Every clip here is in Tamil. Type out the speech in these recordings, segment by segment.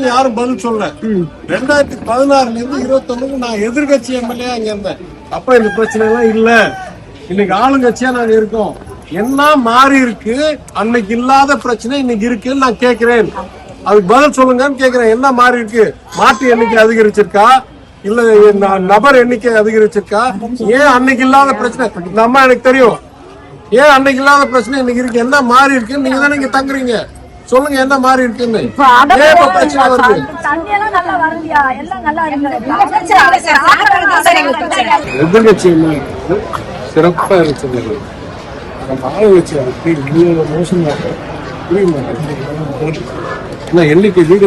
யாரும் பதில் சொல்ல 2016 இருந்து 21 நான் எதிர்கட்சி எம்எல்ஏ அங்க இருந்தேன். அப்ப இந்த பிரச்சனை எல்லாம் இல்ல. இன்னைக்கு ஆளுங்கட்சியா நாங்க இருக்கோம். என்ன மாறி இருக்கு? அன்னைக்கு இல்லாத பிரச்சனை இன்னைக்கு இருக்குன்னு நான் கேட்கிறேன். அதுக்கு பதில் சொல்லுங்கன்னு கேட்கிறேன். என்ன மாறி இருக்கு? மாட்டு எண்ணிக்கை அதிகரிச்சிருக்கா, இல்ல நபர் எண்ணிக்கை அதிகரிச்சிருக்கா? ஏன் அன்னைக்கு இல்லாத பிரச்சனை இந்த அம்மா எனக்கு தெரியும். ஏன் அன்னைக்கு இல்லாத பிரச்சனை இன்னைக்கு இருக்கு? என்ன மாறி இருக்குன்னு நீங்க தானே இங்க தங்குறீங்க. சொல்லுங்க என்ன மாறி இருக்குன்னு. பிரச்சனை வருது. எதிர்கட்சி சிறப்பா இருந்துச்சு. ஆளுங்கட்சி மோசமா எண்ணிக்கை வீடு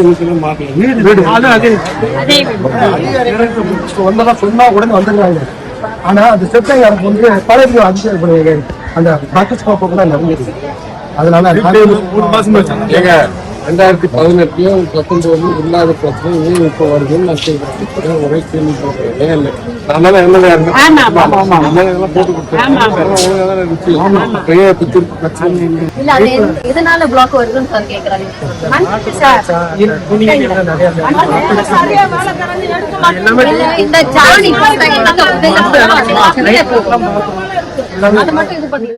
வந்தெல்லாம் சொன்னா உடனே வந்துடுறாங்க. ஆனா அது செத்த எனக்கு வந்து பழைய அதிகம் அந்த பக்கஸ்கோப்ப கூட நடந்துருக்கு. அதனால 2018 19 இல்லாத பிரச்சனை ஏன் இப்ப வருதுன்னு நான் கேட்கிறேன். ஒரே கேள்வி போட்டேன். அதனால போட்டு கொடுத்தேன். பிரச்சனை